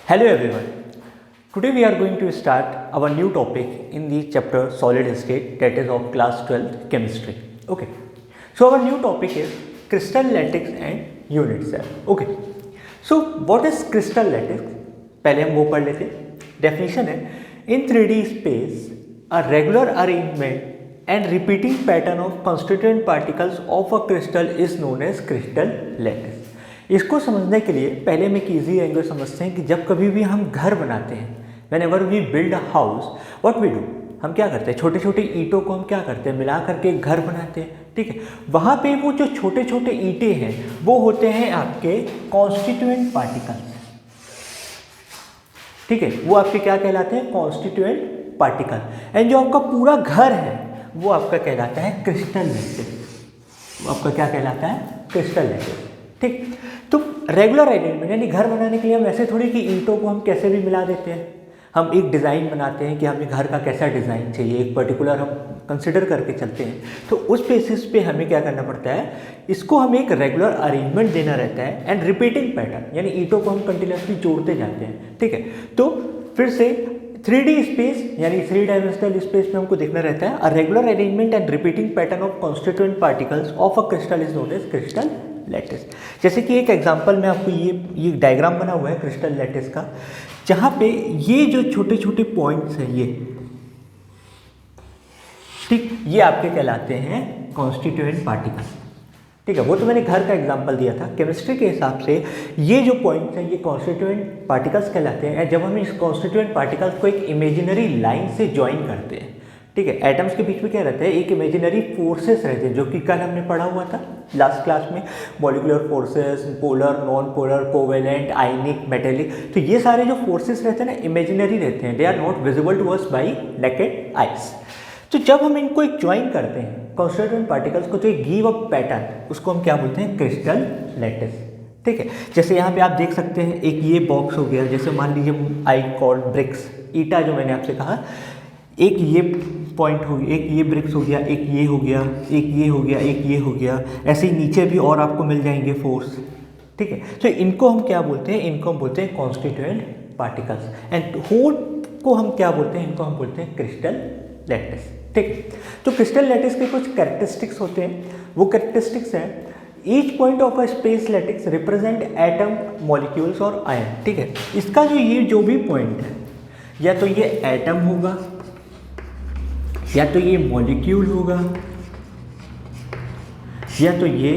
Hello everyone. Today we are going to start our new topic in the chapter solid state, that is of class 12 chemistry. Okay. So our new topic is crystal lattice and unit cell. Okay. So what is crystal lattice? पहले हम वो पढ़ लेते हैं. Definition है in 3D space a regular arrangement and repeating pattern of constituent particles of a crystal is known as crystal lattice. इसको समझने के लिए पहले हम एक ईजी एंगल समझते हैं कि जब कभी भी हम घर बनाते हैं, whenever we build a house, what we do, हम क्या करते हैं, छोटे छोटे ईंटों को हम क्या करते हैं, मिला करके एक घर बनाते हैं. ठीक है, वहाँ पे वो जो छोटे छोटे ईंटें हैं वो होते हैं आपके कॉन्स्टिट्यूएंट पार्टिकल्स. ठीक है, वो आपके क्या कहलाते हैं, कॉन्स्टिट्यूएंट पार्टिकल. एंड जो आपका पूरा घर है वो आपका कहलाता है क्रिस्टल लैटिस. वो आपका क्या कहलाता है, क्रिस्टल लैटिस. ठीक, तो रेगुलर अरेंजमेंट यानी घर बनाने के लिए हम ऐसे थोड़ी कि ईंटों को हम कैसे भी मिला देते हैं. हम एक डिज़ाइन बनाते हैं कि हमें घर का कैसा डिज़ाइन चाहिए, एक पर्टिकुलर हम कंसिडर करके चलते हैं. तो उस बेसिस पे हमें क्या करना पड़ता है, इसको हमें एक रेगुलर अरेंजमेंट देना रहता है एंड रिपीटिंग पैटर्न, यानी ईंटों को हम कंटिन्यूसली जोड़ते जाते हैं. ठीक है, तो फिर से 3D स्पेस यानी 3 डायमेंशनल स्पेस में हमको देखना रहता है. A regular arrangement and repeating pattern of constituent particles of a crystal is known as crystal lattice. जैसे कि एक एग्जांपल में आपको ये डायग्राम बना हुआ है क्रिस्टल लैटिस का, जहाँ पे ये जो छोटे छोटे पॉइंट्स हैं ये, ठीक, ये आपके कहलाते हैं कॉन्स्टिट्यूएंट पार्टिकल. ठीक है, वो तो मैंने घर का एग्जांपल दिया था. केमिस्ट्री के हिसाब से ये जो पॉइंट्स हैं ये कॉन्स्टिट्यूएंट पार्टिकल्स कहलाते हैं. जब हम इस कॉन्स्टिट्यूएंट पार्टिकल्स को एक इमेजिनरी लाइन से ज्वाइन करते हैं, ठीक है, एटम्स के बीच में क्या रहता है, एक इमेजिनरी फोर्सेस रहते हैं, जो कि कल हमने पढ़ा हुआ था लास्ट क्लास में, molecular forces, polar, non polar, covalent, ionic, metallic. तो ये सारे जो फोर्सेस रहते हैं ना, इमेजिनरी रहते हैं, they are not visible to us by naked eyes. तो जब हम इनको एक ज्वाइन करते हैं कॉन्स्टिट्यूएंट पार्टिकल्स को, तो एक गिव अ पैटर्न, उसको हम क्या बोलते हैं, क्रिस्टल लैटिस. ठीक है, जैसे यहाँ पे आप देख सकते हैं एक ये बॉक्स हो गया, जैसे मान लीजिए आई कॉल ब्रिक्स, ईटा जो मैंने आपसे कहा, एक ये पॉइंट हो गया, एक ये ब्रिक्स हो गया, एक ये हो गया, एक ये हो गया, एक ये हो गया, ऐसे ही नीचे भी और आपको मिल जाएंगे फोर्स. ठीक है, तो इनको हम क्या बोलते हैं, इनको हम बोलते हैं कॉन्स्टिट्यूएंट पार्टिकल्स. एंड होल को हम क्या बोलते हैं, इनको हम बोलते हैं क्रिस्टल लैटिस. ठीक है, तो क्रिस्टल लैटिस के कुछ कैरेक्टरिस्टिक्स होते हैं. वो कैरेक्टरिस्टिक्स हैं, each point of a space lattice represent atom, molecules और आयन. ठीक है, इसका जो भी पॉइंट है, या तो ये एटम होगा, या तो ये मॉलिक्यूल होगा, या तो ये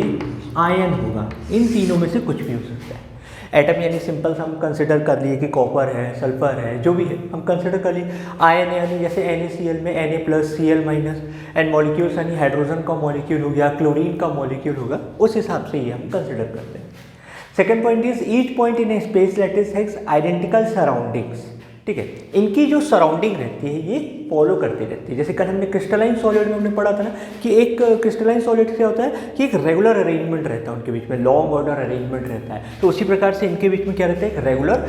आयन होगा. इन तीनों में से कुछ भी हो सकता है. एटम यानी सिंपल हम कंसिडर कर लिए कि कॉपर है, सल्फर है, जो भी है हम कंसिडर कर लिए. आयन यानी जैसे NaCl में Na+Cl-, एंड मॉलिक्यूल्स यानी हाइड्रोजन का मॉलिक्यूल हो गया, क्लोरीन का मॉलिक्यूल होगा, उस हिसाब से ये हम कंसिडर करते हैं. Second point is each point in A space lattice has identical surroundings. ठीक है, इनकी जो सराउंडिंग रहती है ये फॉलो करती रहती है. जैसे कल हमने क्रिस्टलाइन सॉलिड में हमने पढ़ा था ना कि एक क्रिस्टलाइन सॉलिड क्या होता है कि एक रेगुलर अरेंजमेंट रहता है उनके बीच में, लॉन्ग ऑर्डर अरेंजमेंट रहता है. तो उसी प्रकार से इनके बीच में क्या रहता है, एक रेगुलर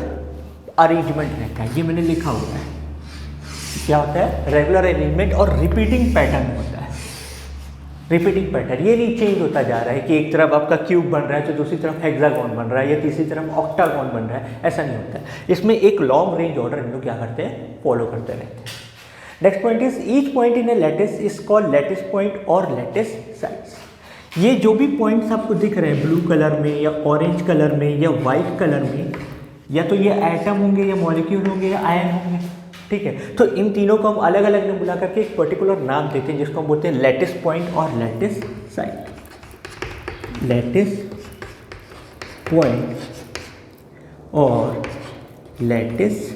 अरेंजमेंट रहता है. ये मैंने लिखा हुआ है, क्या होता है, रेगुलर अरेंजमेंट और रिपीटिंग पैटर्न होता है. रिपीटिंग पैटर्न ये नहीं चेंज होता जा रहा है कि एक तरफ आपका क्यूब बन रहा है तो दूसरी तरफ हेक्सागोन बन रहा है, या तीसरी तरफ ऑक्टागोन बन रहा है, ऐसा नहीं होता है. इसमें एक लॉन्ग रेंज ऑर्डर इन लोग क्या करते हैं, फॉलो करते रहते हैं. Next point is each point in A lattice is called lattice point और लैटिस साइड्स. ये जो भी पॉइंट्स आपको दिख रहे हैं ब्लू कलर में या ऑरेंज कलर में या वाइट कलर में, या तो ये एटम होंगे या मॉलिक्यूल होंगे या आयन होंगे. ठीक है, तो इन तीनों को हम अलग अलग ने बुला करके एक पर्टिकुलर नाम देते हैं, जिसको हम बोलते हैं लैटिस पॉइंट और लैटिस साइट. लैटिस पॉइंट और लैटिस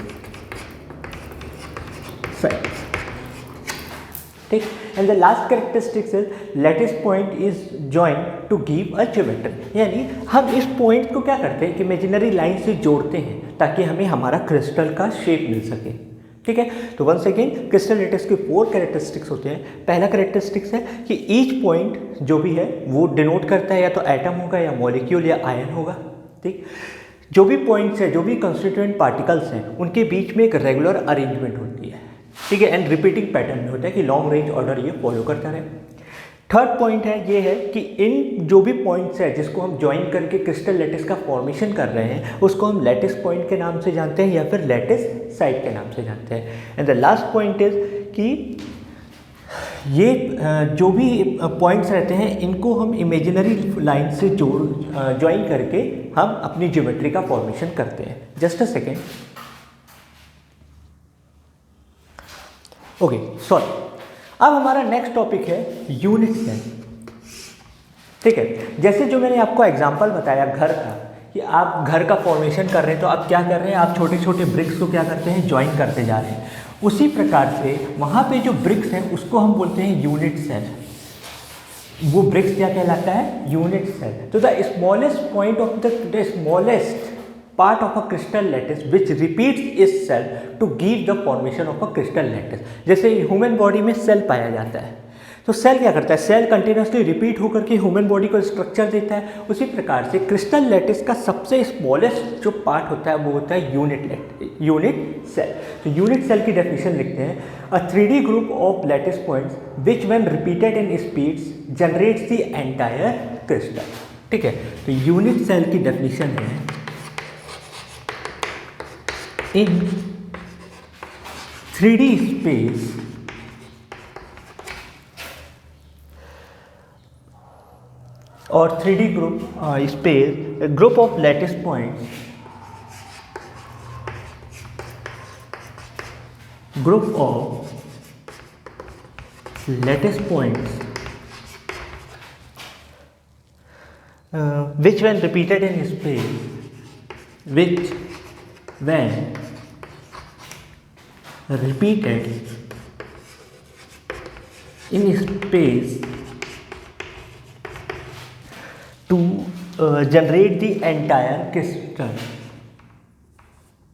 साइट. ठीक, and the last characteristics is lattice point is joint to give a geometry. यानी हम इस पॉइंट को क्या करते हैं कि इमेजिनरी लाइन से जोड़ते हैं ताकि हमें हमारा क्रिस्टल का शेप मिल सके. ठीक है, तो वंस अगेन क्रिस्टल लैटिस के 4 कैरेक्टरिस्टिक्स होते हैं. पहला कैरेक्टरिस्टिक्स है कि ईच पॉइंट जो भी है वो डिनोट करता है या तो एटम होगा या मॉलिक्यूल या आयन होगा. ठीक, जो भी पॉइंट्स है, जो भी कंस्टिट्यूएंट पार्टिकल्स हैं, उनके बीच में एक रेगुलर अरेंजमेंट होती है. ठीक है, एंड रिपीटिंग पैटर्न में होता है कि लॉन्ग रेंज ऑर्डर ये फॉलो करता रहे. थर्ड पॉइंट है ये है कि इन जो भी पॉइंट्स है जिसको हम ज्वाइन करके क्रिस्टल लैटिस का फॉर्मेशन कर रहे हैं उसको हम लैटिस पॉइंट के नाम से जानते हैं या फिर लैटिस साइट के नाम से जानते हैं। And the last point is कि ये जो भी पॉइंट्स रहते हैं इनको हम इमेजिनरी लाइन से ज्वाइन करके हम अपनी ज्योमेट्री का फॉर्मेशन करते हैं। Just a second. Okay sorry, अब हमारा नेक्स्ट टॉपिक है यूनिट सेल। ठीक है, जैसे जो मैंने आपको एग्जांपल बताया घर का, कि आप घर का फॉर्मेशन कर रहे हैं तो आप क्या कर रहे हैं, आप छोटे छोटे ब्रिक्स को क्या करते हैं, ज्वाइन करते जा रहे हैं। उसी प्रकार से वहाँ पे जो ब्रिक्स हैं उसको हम बोलते हैं यूनिट सेल। वो ब्रिक्स क्या कहलाता है, यूनिट सेल। तो the smallest point of the smallest part of a crystal lattice which repeats itself to give the formation of a crystal lattice। जैसे ह्यूमन बॉडी में सेल पाया जाता है, तो सेल क्या करता है, सेल कंटिन्यूसली रिपीट होकर के ह्यूमन बॉडी को स्ट्रक्चर देता है। उसी प्रकार से क्रिस्टल लैटिस का सबसे स्मॉलेस्ट जो पार्ट होता है वो होता है यूनिट सेल। तो यूनिट सेल की डेफिनेशन लिखते हैं, अ 3D group of lattice points which when repeated in speeds generates the entire crystal. ठीक है, तो यूनिट सेल की डेफिनेशन है, in 3D space or 3D group space, a group of lattice points, which when repeated in space, which when repeated in space to generate the entire crystal,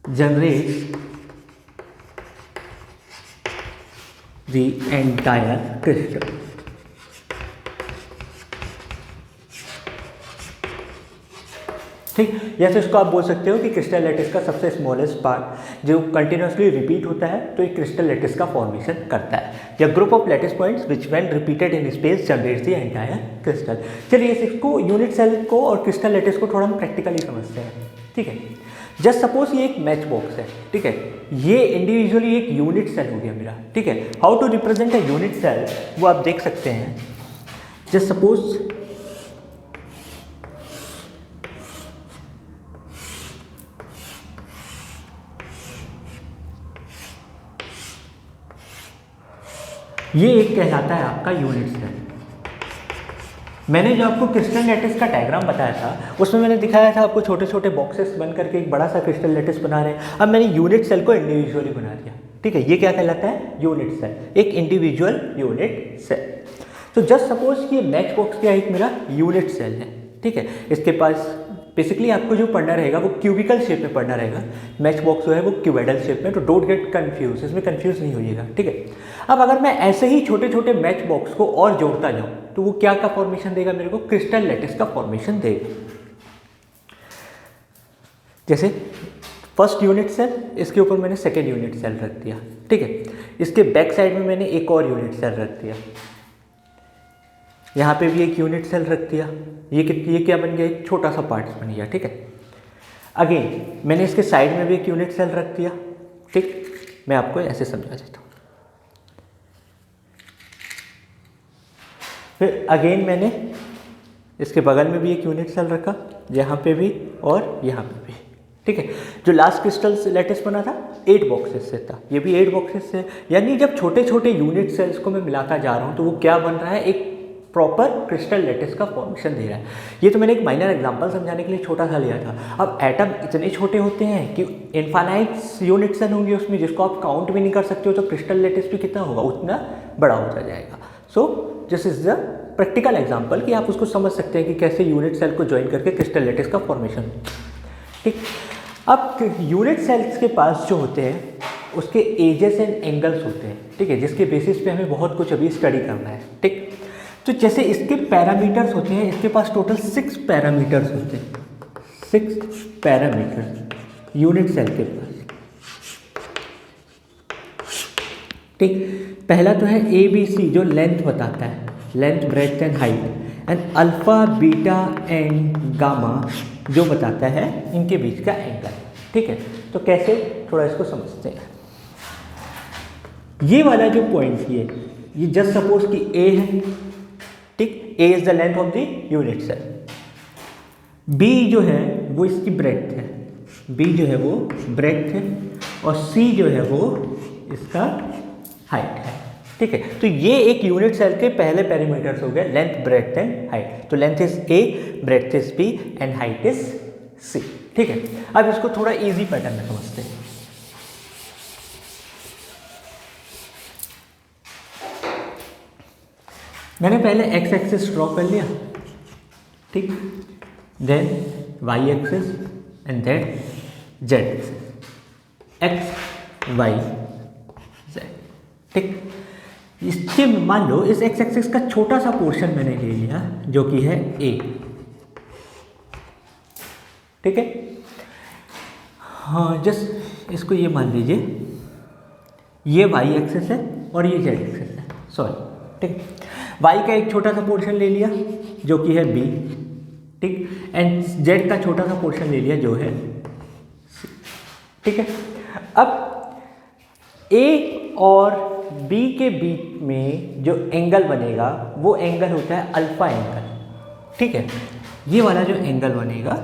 generates the entire crystal। ठीक, या तो इसको आप बोल सकते हो कि crystal lattice का सबसे स्मॉलेस्ट पार्ट जो कंटिन्यूसली रिपीट होता है तो एक क्रिस्टल लैटिस का फॉर्मेशन करता है, या group of lattice points which when repeated in space generates the entire crystal. चलिए इसको यूनिट सेल को और क्रिस्टल लैटिस को थोड़ा हम प्रैक्टिकली समझते हैं। ठीक है, जस्ट सपोज ये एक मैच बॉक्स है। ठीक है, ये इंडिविजुअली एक यूनिट सेल हो गया मेरा। ठीक है, how to represent a unit cell वो आप देख सकते हैं। जस्ट सपोज ये एक कहलाता है आपका यूनिट सेल। मैंने जो आपको क्रिस्टल लैटिस का डायग्राम बताया था उसमें मैंने दिखाया था आपको छोटे छोटे बॉक्सेस बन करके एक बड़ा सा क्रिस्टल लैटिस बना रहे हैं। अब मैंने यूनिट सेल को इंडिविजुअली बना दिया। ठीक है, ये क्या कहलाता है, यूनिट सेल, एक इंडिविजुअल यूनिट सेल। तो जस्ट सपोज कि मैच बॉक्स क्या एक मेरा यूनिट सेल है। ठीक है, इसके पास बेसिकली आपको जो पढ़ना रहेगा वो क्यूबिकल शेप में पढ़ना रहेगा। मैच बॉक्स जो है वो क्यूबेडल शेप में, तो डोंट गेट कंफ्यूज, इसमें कंफ्यूज नहीं होइएगा। ठीक है, अब अगर मैं ऐसे ही छोटे छोटे मैच बॉक्स को और जोड़ता जाऊं तो वो क्या का फॉर्मेशन देगा मेरे को, क्रिस्टल लैटिस का फॉर्मेशन देगा। जैसे फर्स्ट यूनिट सेल, इसके ऊपर मैंने सेकेंड यूनिट सेल रख दिया। ठीक है, इसके बैक साइड में मैंने एक और यूनिट सेल रख दिया, यहाँ पे भी एक यूनिट सेल रख दिया। ये क्या बन गया, एक छोटा सा पार्ट बन गया। ठीक है, अगेन मैंने इसके साइड में भी एक यूनिट सेल रख दिया। ठीक, मैं आपको ऐसे समझा देता हूँ। फिर अगेन मैंने इसके बगल में भी एक यूनिट सेल रखा, यहाँ पे भी और यहाँ पे भी। ठीक है, जो लास्ट क्रिस्टल लैटिस बना था 8 बॉक्सेस से था, ये भी 8 बॉक्सेस से। यानी जब छोटे छोटे यूनिट सेल्स को मैं मिलाता जा रहा हूँ तो वो क्या बन रहा है, एक प्रॉपर क्रिस्टल लैटिस का फॉर्मेशन दे रहा है। ये तो मैंने एक माइनर एग्जांपल समझाने के लिए छोटा सा लिया था। अब एटम इतने छोटे होते हैं कि इनफाइनाइट यूनिट सेल होंगे उसमें, जिसको आप काउंट भी नहीं कर सकते हो, तो क्रिस्टल लैटिस भी कितना होगा, उतना बड़ा होता जाएगा। So this is the practical example कि आप उसको समझ सकते हैं कि कैसे यूनिट सेल को ज्वाइन करके क्रिस्टल लैटिस का फॉर्मेशन। ठीक, अब यूनिट सेल्स के पास जो होते हैं उसके एजेस एंड एंगल्स होते हैं। ठीक है, जिसके बेसिस पे हमें बहुत कुछ अभी स्टडी करना है। ठीक, तो जैसे इसके पैरामीटर्स होते हैं, इसके पास टोटल 6 पैरामीटर्स होते हैं, 6 पैरामीटर्स यूनिट सेल के पास। ठीक, पहला तो है ABC जो लेंथ बताता है। Length breadth and height, and alpha beta and gamma जो बताता है इनके बीच का एंगल। ठीक है, तो कैसे, थोड़ा इसको समझते हैं। ये वाला जो पॉइंट ये जस्ट सपोज कि ए है, ठीक, A is the length of the unit cell, B जो है वो इसकी ब्रेड्थ है, बी जो है वो ब्रेड्थ है, और सी जो है वो इसका हाइट है। ठीक है, तो ये एक यूनिट सेल के पहले पैरामीटर्स हो गए, लेंथ ब्रेड्थ एंड हाइट। तो length is A, breadth is B and height is C. ठीक है, अब इसको थोड़ा इजी पैटर्न में समझते हैं। मैंने पहले एक्स एक्सिस ड्रॉ कर लिया, ठीक, then Y axis and then Z axis, X Y Z. ठीक, इसके मान लो इस एक्स एक्सिस का छोटा सा पोर्शन मैंने ले लिया जो कि है ए। ठीक है, हाँ, जस्ट इसको ये मान लीजिए ये वाई एक्सिस है और ये जेड एक्सिस है, सॉरी। ठीक, वाई का एक छोटा सा पोर्शन ले लिया जो कि है बी, ठीक, एंड जेड का छोटा सा पोर्शन ले लिया जो है सी। ठीक है, अब ए और बी के बीच में जो एंगल बनेगा वो एंगल होता है अल्फा एंगल। ठीक है, ये वाला जो एंगल बनेगा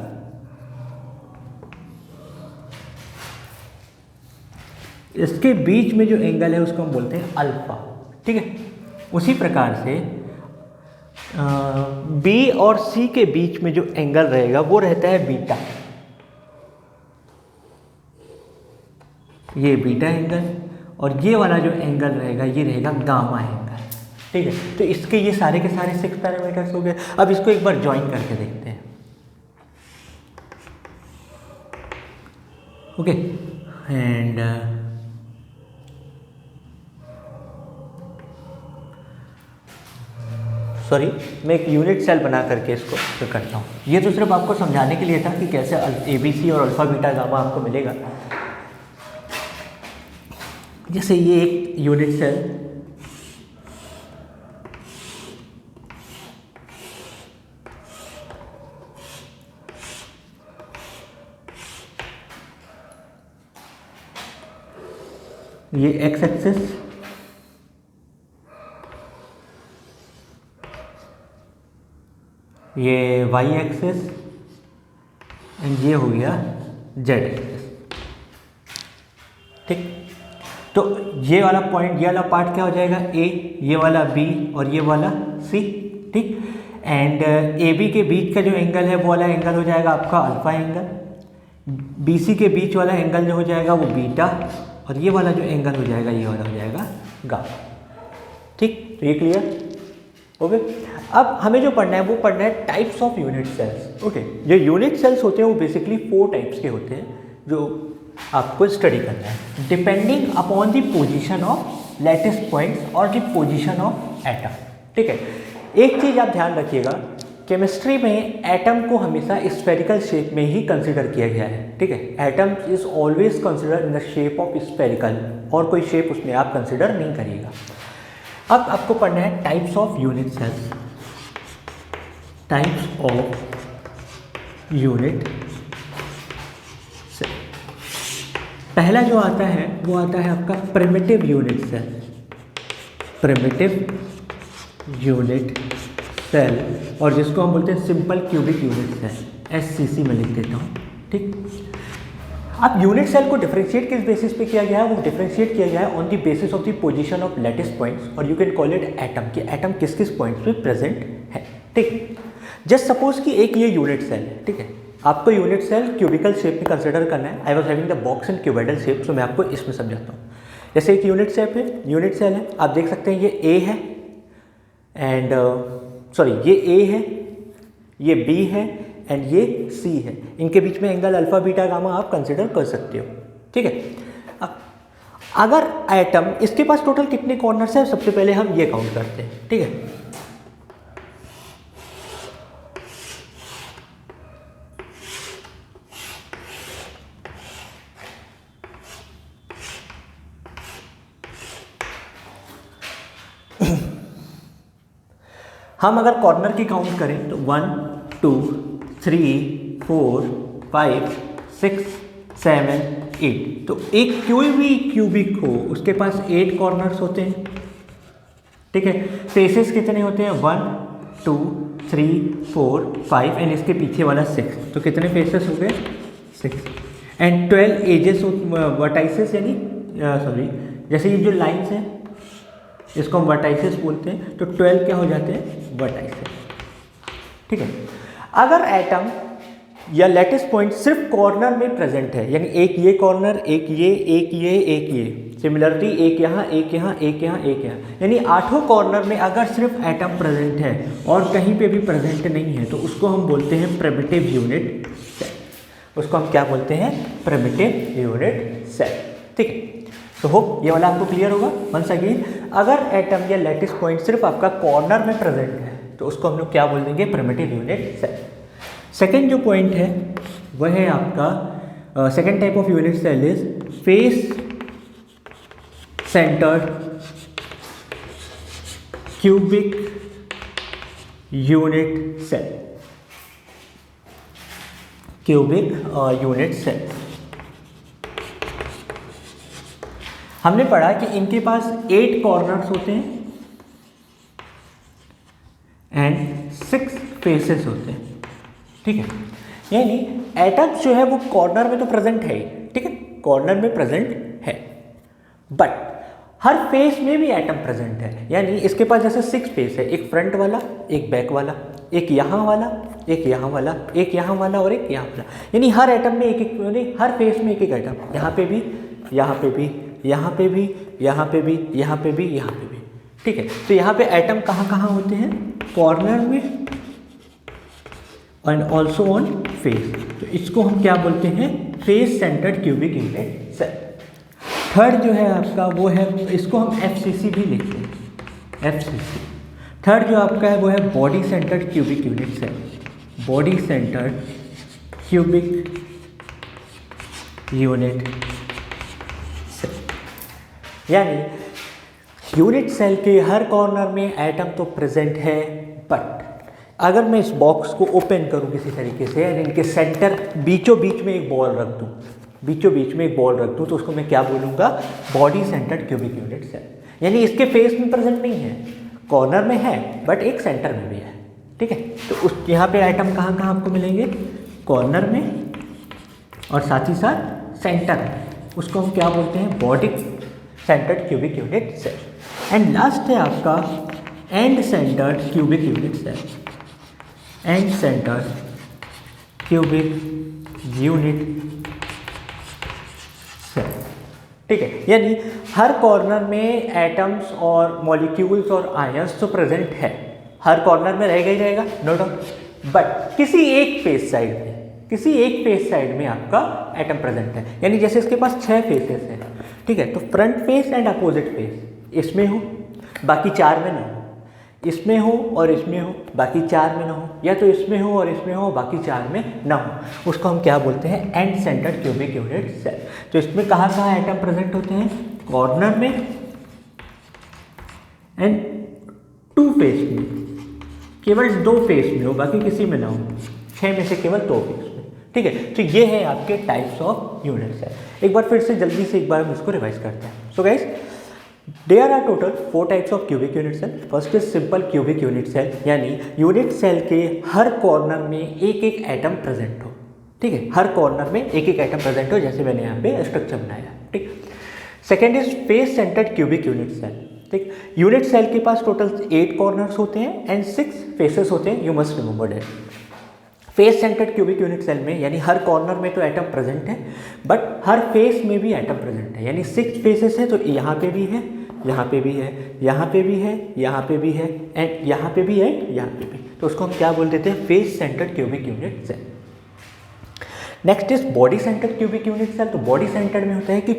इसके बीच में जो एंगल है उसको हम बोलते हैं अल्फा। ठीक है, उसी प्रकार से बी और सी के बीच में जो एंगल रहेगा वो रहता है बीटा, ये बीटा एंगल, और ये वाला जो एंगल रहेगा ये रहेगा गामा एंगल। ठीक है, तो इसके ये सारे के सारे 6 पैरामीटर्स हो गए। अब इसको एक बार ज्वाइन करके देखते हैं। ओके, एंड सॉरी, मैं एक यूनिट सेल बना करके इसको फिर करता हूँ। ये तो सिर्फ आपको समझाने के लिए था कि कैसे ए बी सी और अल्फा बीटा गामा आपको मिलेगा। जैसे ये एक यूनिट सेल, ये एक्स एक्सिस, ये वाई एक्सिस एंड ये हो गया जेड एक्सिस। ठीक, तो ये वाला पॉइंट, ये वाला पार्ट क्या हो जाएगा, ए, ये वाला बी और ये वाला सी। ठीक, एंड ए बी के बीच का जो एंगल है वो वाला एंगल हो जाएगा आपका अल्फा एंगल, बी सी के बीच वाला एंगल जो हो जाएगा वो बीटा, और ये वाला जो एंगल हो जाएगा ये वाला हो जाएगा गामा। ठीक, तो ये क्लियर। ओके, अब हमें जो पढ़ना है वो पढ़ना है types of unit cells. Okay, जो यूनिट सेल्स होते हैं वो बेसिकली 4 टाइप्स के होते हैं जो आपको स्टडी करना है, depending upon the position of lattice points और द पोजीशन ऑफ एटम। ठीक है, एक चीज़ आप ध्यान रखिएगा, केमिस्ट्री में एटम को हमेशा स्फेरिकल शेप में ही कंसिडर किया गया है। ठीक है, atom is always consider in the shape of spherical, और कोई शेप उसमें आप कंसिडर नहीं करिएगा। अब आपको पढ़ना है types of unit cells, types of unit cell. पहला जो आता है वो आता है आपका primitive unit cell, primitive unit cell, और जिसको हम बोलते हैं simple cubic unit cell, SCC में लिख देता हूँ। ठीक, अब यूनिट सेल को डिफरेंशिएट किस बेसिस पे किया गया है, वो डिफरेंशिएट किया गया है on the basis of the position of lattice points, और you can call it atom, कि एटम किस किस पॉइंट्स पे प्रेजेंट है। ठीक, जस्ट सपोज कि एक ये यूनिट सेल है। ठीक है, आपको यूनिट सेल क्यूबिकल शेप में कंसिडर करना है। I was having the box in cuboidal shape, तो मैं आपको इसमें समझाता हूँ। जैसे एक यूनिट शेप है, यूनिट सेल है, आप देख सकते हैं ये ए है एंड सॉरी ये ए है, ये बी है एंड ये सी है। इनके बीच में एंगल अल्फा बीटा गामा आप कंसिडर कर सकते हो। ठीक है, अगर एटम, इसके पास टोटल कितने कॉर्नर्स हैं, सबसे पहले हम ये काउंट करते हैं। ठीक है, हम अगर कॉर्नर की काउंट करें तो 1 2 3 4 5 6 7 8, तो एक कोई भी क्यूबिक हो उसके पास 8 कॉर्नर्स होते हैं, ठीक है। फेसेस कितने होते हैं? 1 2 3 4 5 एंड इसके पीछे वाला 6, तो कितने फेसेस हो गए? 6 एंड 12 एजेस वर्टाइसेस, यानी सॉरी जैसे ये जो लाइंस हैं इसको हम वर्टाइसेस बोलते हैं, तो 12 क्या हो जाते हैं? वर्टाइसेस, ठीक है। अगर एटम या लैटिस पॉइंट सिर्फ कॉर्नर में प्रेजेंट है, यानी एक ये कॉर्नर, एक ये, एक ये, एक ये, सिमिलरिटी एक यहाँ, एक यहाँ, एक यहाँ, एक यहाँ, यानी 8 कॉर्नर में अगर सिर्फ एटम प्रेजेंट है और कहीं पे भी प्रेजेंट नहीं है तो उसको हम बोलते हैं प्रिमिटिव यूनिट सेल। उसको हम क्या बोलते हैं? प्रिमिटिव यूनिट सेल, ठीक है। तो होप ये वाला आपको क्लियर होगा। वंस अगेन, अगर एटम या लैटिस पॉइंट सिर्फ आपका कॉर्नर में प्रेजेंट है तो उसको हम लोग क्या बोल देंगे? Primitive unit cell. सेकेंड जो पॉइंट है वह है आपका second type of unit cell is face centred cubic unit cell. Cubic unit cell हमने पढ़ा कि इनके पास 8 कॉर्नर्स होते हैं एंड 6 फेसेस होते हैं, ठीक है। यानी एटम्स जो है वो कॉर्नर में तो प्रेजेंट है ही, ठीक है, कॉर्नर में प्रेजेंट है, बट हर फेस में भी एटम प्रेजेंट है। यानी इसके पास जैसे 6 फेस है, एक फ्रंट वाला, एक बैक वाला, एक यहाँ वाला, एक यहाँ वाला, एक यहाँ वाला और एक यहाँ वाला, यानी हर एटम में एक एक, यानी हर फेस में एक एक एटम, यहाँ पे भी, यहाँ पे भी, यहाँ पे भी, यहाँ पे भी, यहाँ पे भी, यहाँ पे भी, ठीक है। तो यहाँ पे एटम कहाँ कहाँ होते हैं? कॉर्नर में एंड ऑल्सो ऑन फेस, तो इसको हम क्या बोलते हैं? Face centred cubic unit cell. Third जो है आपका वो है, इसको हम FCC भी लिखते हैं, FCC। थर्ड जो आपका है वो है body centred cubic unit cell. Body centred cubic unit cell, यानी यूनिट सेल के हर कॉर्नर में एटम तो प्रेजेंट है, बट अगर मैं इस बॉक्स को ओपन करूं किसी तरीके से और इनके सेंटर बीचों बीच में एक बॉल रख दूं, बीचों बीच में एक बॉल रख दूं, तो उसको मैं क्या बोलूँगा? Body centred cubic unit cell. यानी इसके फेस में प्रेजेंट नहीं है, कॉर्नर में है, बट एक सेंटर में भी है, ठीक है। तो उस यहाँ पे आइटम कहाँ कहाँ आपको मिलेंगे? कॉर्नर में और साथ ही साथ सेंटर में। उसको हम क्या बोलते हैं? Body centred cubic unit cell. And last है आपका end centred cubic unit cell. End centred cubic unit cell, ठीक है। यानी हर कॉर्नर में एटम्स और मॉलिक्यूल्स और आयंस तो प्रेजेंट है, हर कॉर्नर में रहेगा ही रहेगा, नो डाउट, बट किसी एक फेस साइड में, किसी एक फेस साइड में आपका एटम प्रेजेंट है। यानी जैसे इसके पास 6 फेसेस हैं, ठीक है, तो front face and opposite face इसमें हो, बाकी 4 में ना हो, इसमें हो और इसमें हो, बाकी 4 में ना हो, या तो इसमें हो और इसमें हो, बाकी 4 में ना हो, उसको हम क्या बोलते हैं? End centred cubic unit cell. तो इसमें कहाँ कहाँ एटम प्रेजेंट होते हैं? कॉर्नर में एंड 2 फेस में, केवल 2 फेस में हो, बाकी किसी में ना हो, 6 में से केवल 2 फेस में, ठीक है। तो ये है आपके टाइप्स ऑफ यूनिट सेल। एक बार फिर से जल्दी से एक बार हम इसको रिवाइज करते हैं। So guys, there are total 4 types of cubic unit cell. First is simple cubic unit cell, यानी यूनिट सेल के हर कॉर्नर में एक एक एटम प्रेजेंट हो, ठीक है, हर कॉर्नर में एक एक एटम प्रेजेंट हो, जैसे मैंने यहाँ पे स्ट्रक्चर बनाया, ठीक। Second is face centred cubic unit cell, ठीक। यूनिट सेल के पास टोटल 8 कॉर्नर्स होते हैं एंड 6 फेसेस होते हैं, you must remember that. Face centred cubic unit cell में यानी हर कॉर्नर में तो एटम प्रेजेंट है, बट हर फेस में भी एटम प्रेजेंट है, यानी 6 फेसेस है, तो यहाँ पे भी है, यहाँ पे भी है, यहाँ पे भी है, यहाँ पे भी है, एंड यहाँ पे भी है, यहाँ पे भी, तो उसको हम क्या बोल देते हैं? Face centred cubic unit cell. Next is body centred cubic unit cell. तो बॉडी सेंटर्ड में होता है कि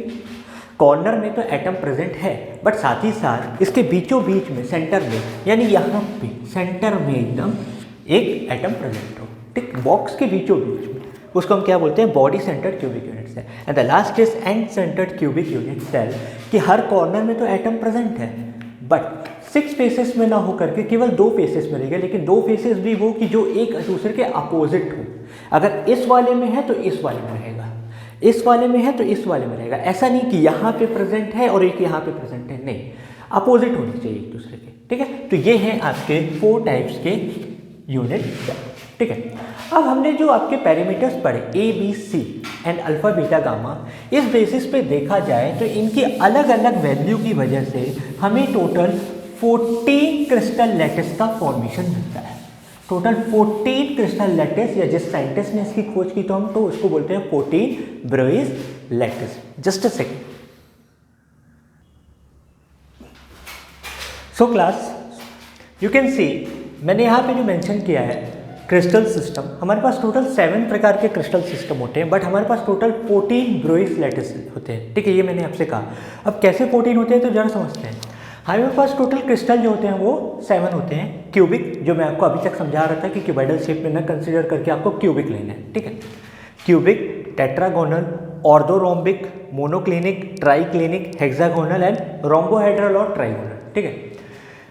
कॉर्नर में तो एटम प्रेजेंट है, बट साथ ही साथ इसके बीचों बीच में, सेंटर में, यानी यहाँ पे सेंटर में एकदम एक एटम प्रेजेंट हो, ठीक, बॉक्स के बीचों बीच में, उसको हम क्या बोलते हैं? Body centred cubic unit cell. And the last is end centred cubic unit cell, कि हर कॉर्नर में तो एटम प्रेजेंट है, बट 6 फेसेस में ना हो करके केवल 2 फेसेस में रहेगा, लेकिन 2 फेसेस भी वो कि जो एक दूसरे के अपोजिट हो। अगर इस वाले में है तो इस वाले में रहेगा, इस वाले में है तो इस वाले में रहेगा। ऐसा नहीं कि यहाँ पे प्रेजेंट है और एक यहाँ पे प्रेजेंट है, नहीं, अपोजिट होने चाहिए एक दूसरे के। ठीक है, तो ये हैं आपके 4 टाइप्स के यूनिट सेल। ठीक है, अब हमने जो आपके पैरामीटर्स पढ़े A B C and alpha beta gamma, इस बेसिस पे देखा जाए तो इनकी अलग अलग वैल्यू की वजह से हमें टोटल 14 क्रिस्टल लैटिस का फॉर्मेशन मिलता है। टोटल 14 क्रिस्टल लैटिस, या जिस साइंटिस्ट ने इसकी खोज की तो हम तो उसको बोलते हैं 14 Bravais lattice. Just a second. So class you can see, मैंने यहाँ पे जो मेंशन किया है क्रिस्टल सिस्टम, हमारे पास टोटल 7 प्रकार के क्रिस्टल सिस्टम होते हैं, बट हमारे पास टोटल 14 ब्रुइस लैटिस होते हैं। ठीक है, ये मैंने आपसे कहा। अब कैसे 14 होते हैं तो जरा समझते हैं। हमारे पास टोटल क्रिस्टल जो होते हैं वो 7 होते हैं। क्यूबिक, जो मैं आपको अभी तक समझा रहा था कि क्यूबाइडल शेप में ना कंसिडर करके आपको क्यूबिक लेना है। ठीक है, cubic, tetragonal, orthorhombic, monoclinic, triclinic, hexagonal and rhombohedral और ट्राइगोनल। ठीक है,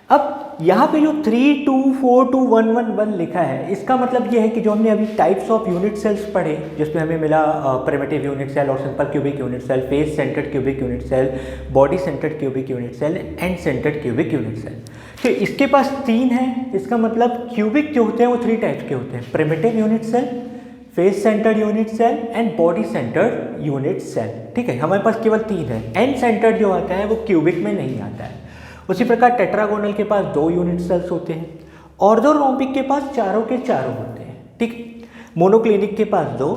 अब यहाँ पे जो 3, 2, 4, 2, 1, 1, 1 लिखा है, इसका मतलब ये है कि जो हमने अभी टाइप्स ऑफ यूनिट सेल्स पढ़े, जिसमें हमें मिला प्रिमिटिव यूनिट सेल और simple cubic unit cell, face centred cubic unit cell, body centred cubic unit cell, end centred cubic unit cell. तो इसके पास 3 है। इसका मतलब क्यूबिक जो होते हैं वो 3 टाइप्स के होते हैं, primitive unit cell, face centred unit cell and body centred unit cell. ठीक है, हमारे पास केवल 3 है। एंड सेंटर्ड जो आता है वो क्यूबिक में नहीं आता है। उसी प्रकार टेट्रागोनल के पास 2 यूनिट सेल्स होते हैं, ऑर्थोरोम्बिक के पास चारों के चारों होते हैं। ठीक, मोनोक्लिनिक के पास 2,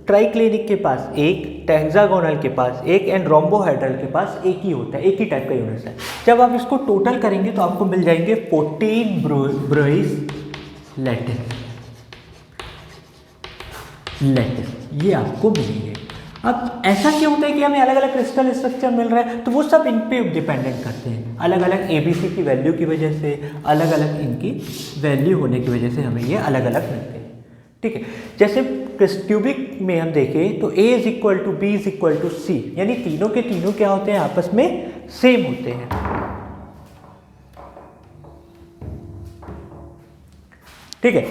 ट्राइक्लिनिक के पास 1, हेक्सागोनल के पास 1 एंड रोम्बोहेड्रल के पास 1 ही होता है, एक ही टाइप का यूनिट सेल। जब आप इसको टोटल करेंगे तो आपको मिल जाएंगे 14 ब्रुइस लैटिस, ये आपको मिलेंगे। अब ऐसा क्यों होता है कि हमें अलग अलग क्रिस्टल स्ट्रक्चर मिल रहा है? तो वो सब इन पे डिपेंडेंट करते हैं, अलग अलग ABC की वैल्यू की वजह से, अलग अलग इनकी वैल्यू होने की वजह से हमें ये अलग अलग मिलते हैं। ठीक है, जैसे क्यूबिक में हम देखें तो A is equal to B is equal to C, यानी तीनों के तीनों क्या होते हैं, आपस में सेम होते हैं। ठीक है,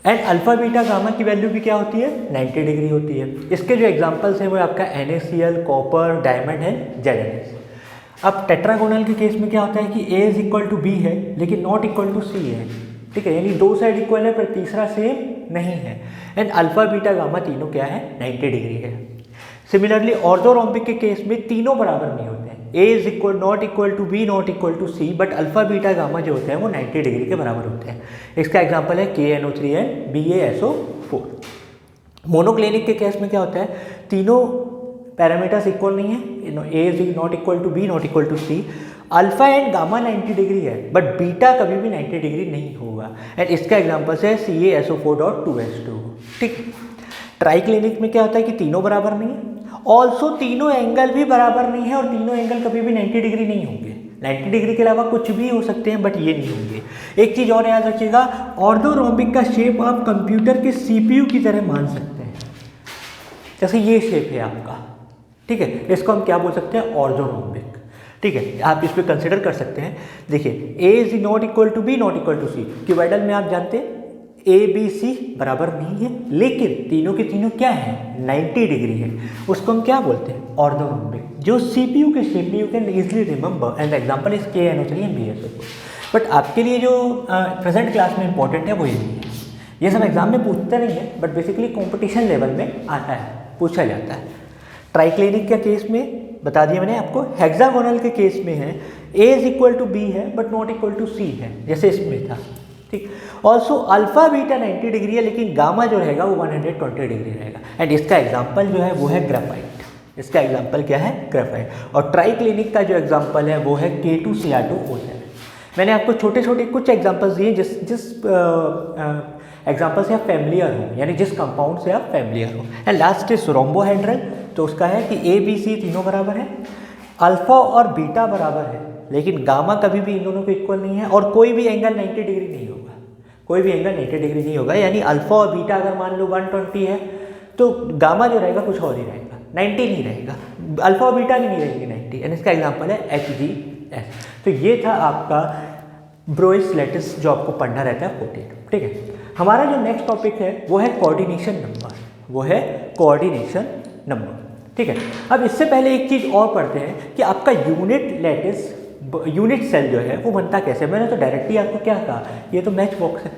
एंड अल्फा बीटा गामा की वैल्यू भी क्या होती है, 90 डिग्री होती है। इसके जो एग्जांपल्स हैं वो आपका NaCl, कॉपर, डायमंड है, ZnS। अब टेट्रागोनल के केस में क्या होता है कि A is equal to B है लेकिन नॉट इक्वल टू C है। ठीक है, यानी 2 साइड इक्वल है पर तीसरा सेम नहीं है। एंड अल्फा बीटा गामा तीनों क्या है, 90 डिग्री है। सिमिलरली ऑर्थोरोम्बिक के केस में तीनों बराबर नहीं होते हैं, A is equal not equal to B not equal to C, but alpha beta gamma जो होते हैं वो 90 डिग्री के बराबर होते हैं। इसका एग्जांपल है KNO3 एंड BaSO4। मोनोक्लिनिक के केस में क्या होता है, तीनों पैरामीटर्स इक्वल नहीं है, A is not equal to B not equal to C। Alpha and gamma 90 degree है बट बीटा कभी भी 90 डिग्री नहीं होगा। एंड इसका एग्जांपल है CaSO4.2H2। ठीक, ट्राइक्लिनिक में क्या होता है कि तीनों बराबर नहीं है, ऑल्सो तीनों एंगल भी बराबर नहीं है और तीनों एंगल कभी भी 90 डिग्री नहीं होंगे। 90 डिग्री के अलावा कुछ भी हो सकते हैं बट ये नहीं होंगे। एक चीज़ और याद रखिएगा, ऑर्थोरोम्बिक का शेप आप कंप्यूटर के CPU की तरह मान सकते हैं, जैसे ये शेप है आपका। ठीक है, इसको हम क्या बोल सकते हैं, ऑर्थोरोम्बिक। ठीक है, आप इस पर कंसिडर कर सकते हैं। देखिए A is not equal to B not equal to C, cuboidal में आप जानते हैं ABC बराबर नहीं है लेकिन तीनों के तीनों क्या है, 90 डिग्री है। उसको हम क्या बोलते हैं, ऑर्थोरोम्बिक। जो CPU के शेप में you can easily remember and example is KNO3 and BaSO4। But आपके लिए जो प्रेजेंट क्लास में इंपॉर्टेंट है वो ये नहीं है, ये सब एग्जाम में पूछता नहीं है बट बेसिकली कॉम्पिटिशन लेवल में आता है, पूछा जाता है। ट्राइक्लिनिक के केस में बता दिया मैंने आपको। हेक्सागोनल के केस में है A is equal to B है but not equal to C है, जैसे इसमें था। ठीक, ऑल्सो अल्फा बीटा 90 डिग्री है लेकिन गामा जो रहेगा वो 120 डिग्री रहेगा। एंड इसका एग्जांपल जो है वो है ग्रेफाइट। इसका एग्जांपल क्या है, ग्रेफाइट। और ट्राइक्लिनिक का जो एग्जांपल है वो है K2Cr2O7। मैंने आपको छोटे छोटे कुछ एग्जांपल्स दिए जिस एग्जांपल से आप फैमिलियर हो, यानी जिस कंपाउंड से आप फैमिलियर हो। एंड लास्ट इज रोम्बोहेड्रल, तो उसका है कि ABC तीनों बराबर है, अल्फा और बीटा बराबर है लेकिन गामा कभी भी इन दोनों को इक्वल नहीं है और कोई भी एंगल 90 डिग्री नहीं होगा, कोई भी एंगल 90 डिग्री नहीं होगा। यानी अल्फा और बीटा अगर मान लो 120 है तो गामा जो रहेगा कुछ और ही रहेगा, 90 नहीं रहेगा। अल्फा और बीटा भी नहीं रहेगी 90। एंड इसका एग्जांपल है HGS। तो ये था आपका ब्रोइस लैटिस जो आपको पढ़ना रहता है 14, ठीक है। हमारा जो नेक्स्ट टॉपिक है वो है कोऑर्डिनेशन नंबर, वो है कोऑर्डिनेशन नंबर, ठीक है। अब इससे पहले एक चीज़ और पढ़ते हैं कि आपका यूनिट लैटिस यूनिट सेल जो है वो बनता कैसे। मैंने तो डायरेक्टली आपको क्या कहा, ये तो मैच बॉक्स है,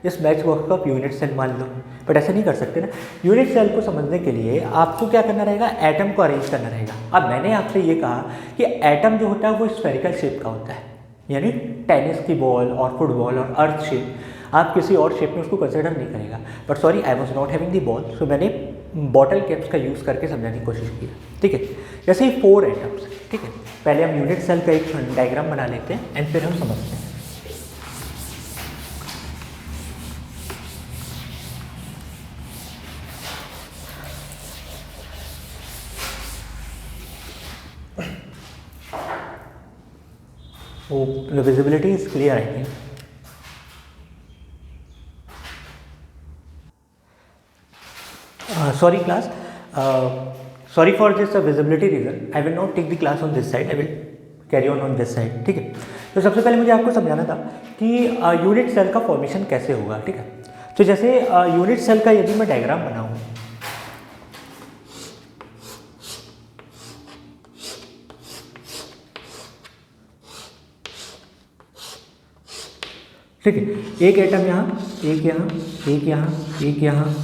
इस मैच बॉक्स को आप यूनिट सेल मान लो, बट ऐसा नहीं कर सकते ना। यूनिट सेल को समझने के लिए आपको क्या करना रहेगा, एटम को अरेंज करना रहेगा। अब मैंने आपसे ये कहा कि एटम जो होता है वो स्फेरिकल शेप का होता है, यानी टेनिस की बॉल और फुटबॉल और अर्थ शेप, आप किसी और शेप में उसको कंसिडर नहीं करेगा। But sorry, I was not having the ball, so मैंने बॉटल कैप्स का यूज़ करके समझाने की कोशिश की, ठीक है। जैसे ही 4 एटम्स, ठीक है। पहले हम यूनिट सेल का एक डायग्राम बना लेते हैं एंड फिर हम समझते हैं। Oh, the visibility is clear, I think. Sorry class, sorry for this visibility reason. I will not take the class on this side. I will carry on this side, ठीक है। तो सबसे पहले मुझे आपको समझाना था कि यूनिट सेल का फॉर्मेशन कैसे होगा, ठीक है। तो जैसे यूनिट सेल का यदि मैं डायग्राम बनाऊँ, ठीक है, एक एटम यहाँ, एक यहाँ, एक यहाँ, एक यहाँ,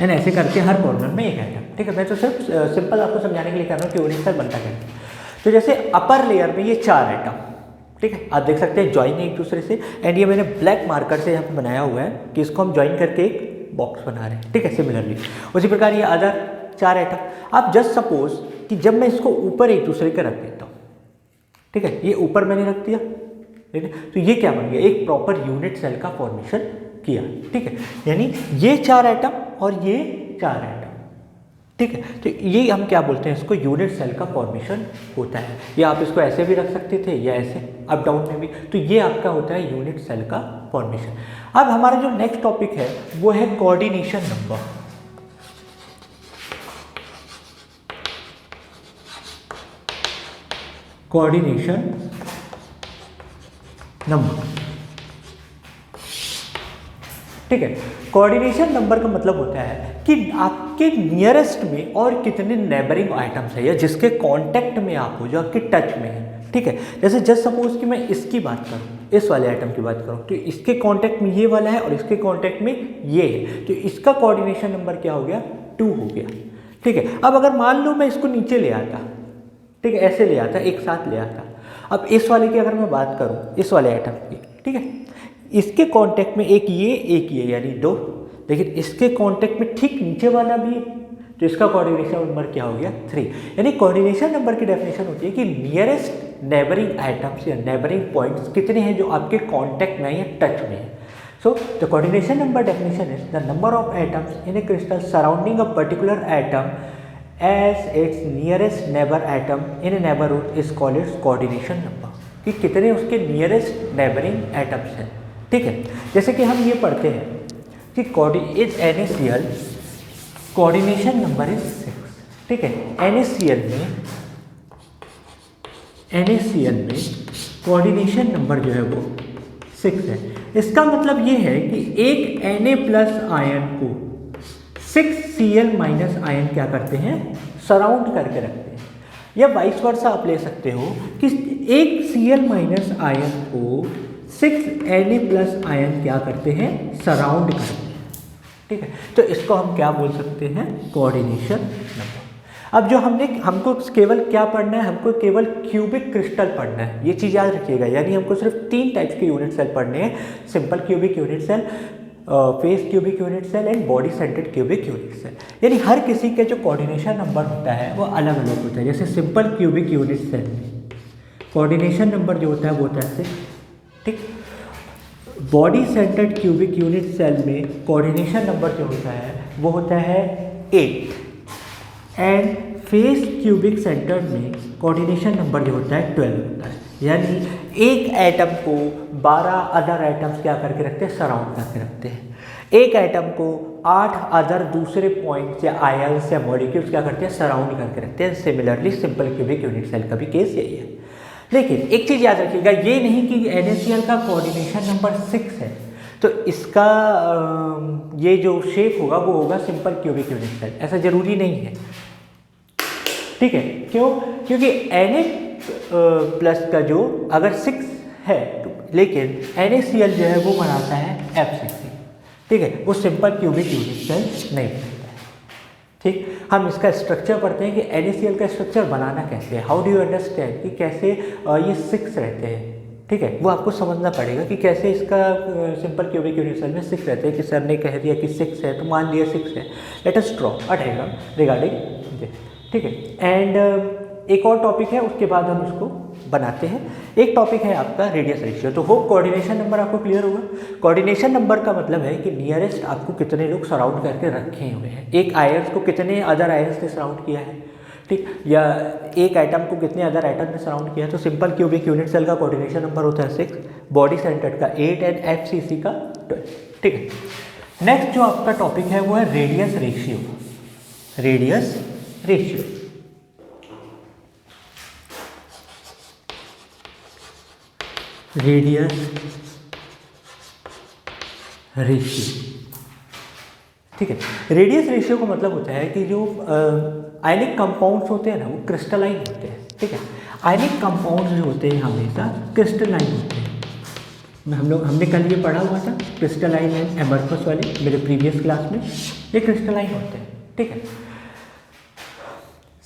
एंड ऐसे करके हर कॉर्नर में एक एटम, ठीक है। मैं तो सिर्फ सिंपल आपको समझाने के लिए कह रहा हूँ कि यूनिट सेल बनता कैसे। तो जैसे अपर लेयर में ये 4 एटम, ठीक है, आप देख सकते हैं ज्वाइन है एक दूसरे से, एंड ये मैंने ब्लैक मार्कर से यहाँ पे बनाया हुआ है कि इसको हम ज्वाइन करके एक बॉक्स बना रहे हैं, ठीक है। सिमिलरली उसी प्रकार ये अदर 4 एटम। आप जस्ट सपोज कि जब मैं इसको ऊपर एक दूसरे के रख देता हूँ, ठीक है, ये ऊपर मैंने रख दिया, ठीक है, तो ये क्या बन गया, एक प्रॉपर यूनिट सेल का फॉर्मेशन किया, ठीक है। यानी ये 4 एटम और ये 4 एटम, ठीक है। तो ये हम क्या बोलते हैं, इसको यूनिट सेल का फॉर्मेशन होता है। या आप इसको ऐसे भी रख सकते थे या ऐसे अप डाउन में भी, तो ये आपका होता है यूनिट सेल का फॉर्मेशन। अब हमारा जो नेक्स्ट टॉपिक है वो है कोऑर्डिनेशन नंबर। कोऑर्डिनेशन नंबर, ठीक है। कोऑर्डिनेशन नंबर का मतलब होता है कि आपके नियरेस्ट में और कितने नेबरिंग आइटम्स है, या जिसके कांटेक्ट में आप हो, जो आपके टच में है, ठीक है। जैसे जस्ट सपोज कि मैं इसकी बात करूं, इस वाले आइटम की बात करूं, तो इसके कांटेक्ट में ये वाला है और इसके कांटेक्ट में ये है, तो इसका कोऑर्डिनेशन नंबर क्या हो गया, 2 हो गया, ठीक है। अब अगर मान लो मैं इसको नीचे ले आता, ठीक है, ऐसे ले आता, एक साथ ले आता। अब इस वाले की अगर मैं बात करूं, इस वाले आइटम की, ठीक है, इसके कांटेक्ट में एक ये यानी 2, लेकिन इसके कांटेक्ट में ठीक नीचे वाला भी है, तो इसका कोऑर्डिनेशन नंबर क्या हो गया, 3। यानी कोऑर्डिनेशन नंबर की डेफिनेशन होती है कि नियरेस्ट नेबरिंग आइटम्स या नेबरिंग पॉइंट्स कितने हैं जो आपके कांटेक्ट में या टच में है। So the coordination number definition is the number of atoms in A crystal surrounding a particular atom as its nearest neighbor atom in a neighborhood is called its coordination number, कि कितने उसके nearest neighbouring atoms हैं, ठीक है। जैसे कि हम ये पढ़ते हैं कि is NaCl coordination number is 6, ठीक है। NaCl में कोऑर्डिनेशन नंबर जो है वो 6 है। इसका मतलब ये है कि एक Na+ आयन को 6Cl- आयन क्या करते हैं, सराउंड करके रखते हैं। या वाइस वर्सा आप ले सकते हो कि एक Cl- आयन को 6Na+ आयन क्या करते हैं, सराउंड करते हैं, ठीक है। तो इसको हम क्या बोल सकते हैं, कोऑर्डिनेशन नंबर। अब जो हमको केवल क्या पढ़ना है, हमको केवल क्यूबिक क्रिस्टल पढ़ना है, ये चीज़ याद रखिएगा। यानी हमको सिर्फ 3 टाइप्स के यूनिट सेल पढ़ने हैं, simple cubic unit cell, face cubic unit cell and body centred cubic unit cell. यानी हर किसी के जो कोऑर्डिनेशन नंबर होता है वो अलग अलग होता है। जैसे सिंपल क्यूबिक यूनिट सेल में कोऑर्डिनेशन नंबर जो होता है वो होता है 6, ठीक। Body centred cubic unit cell में कोऑर्डिनेशन नंबर जो होता है वो होता है 8, एंड फेस क्यूबिक सेंटर्ड में कोऑर्डिनेशन नंबर जो होता है 12 होता है। यानी एक एटम को 12 अदर एटम्स क्या करके रखते हैं, सराउंड करके रखते हैं। एक एटम को 8 अदर दूसरे पॉइंट्स या आयन्स या मॉलिक्यूल्स क्या करते हैं, सराउंड करके रखते हैं। Similarly simple cubic unit cell का भी केस यही है। लेकिन एक चीज़ याद रखिएगा, ये नहीं कि NaCl का कोऑर्डिनेशन नंबर 6 है तो इसका ये जो शेप होगा वो होगा सिंपल क्यूबिक यूनिट सेल, ऐसा ज़रूरी नहीं है। ठीक है, क्यों? क्योंकि Na+ का जो अगर 6 है तो, लेकिन NaCl जो है वो बनाता है F6, ठीक है, वो सिंपल क्यूबिक यूनिट सेल नहीं बनाता है। ठीक, हम इसका स्ट्रक्चर पढ़ते हैं कि NaCl का स्ट्रक्चर बनाना कैसे है, हाउ डू यू अंडरस्टैंड कि कैसे ये 6 रहते हैं। ठीक है, वो आपको समझना पड़ेगा कि कैसे इसका सिंपल क्यूबिक यूनिट सेल में 6 रहते हैं। कि सर ने कह दिया कि 6 है तो मान लिया 6 है, let us draw a diagram regarding this. ठीक है, एंड एक और टॉपिक है, उसके बाद हम इसको बनाते हैं। एक टॉपिक है आपका रेडियस रेशियो। तो होप कोऑर्डिनेशन नंबर आपको क्लियर होगा। कोऑर्डिनेशन नंबर का मतलब है कि नियरेस्ट आपको कितने लोग सराउंड करके रखे हुए हैं, एक आयन्स को कितने अदर आयन्स ने सराउंड किया है, ठीक, या एक एटम को कितने अदर एटम ने सराउंड किया है। तो सिंपल क्यूबिक यूनिट सेल का कोऑर्डिनेशन नंबर होता है 6, बॉडी सेंटर्ड का 8 एंड FCC का 12। ठीक है, नेक्स्ट जो आपका टॉपिक है वो है radius ratio. Radius ratio radius ratio ठीक है, रेडियस रेशियो का मतलब होता है कि जो आयनिक कंपाउंड्स होते हैं ना वो क्रिस्टलाइन होते हैं। ठीक है, आयनिक कंपाउंड्स जो होते हैं हमेशा क्रिस्टलाइन होते हैं। हमने कल ये पढ़ा हुआ था क्रिस्टलाइन एंड एमरफस वाले, मेरे प्रीवियस क्लास में, ये क्रिस्टलाइन होते हैं। ठीक है,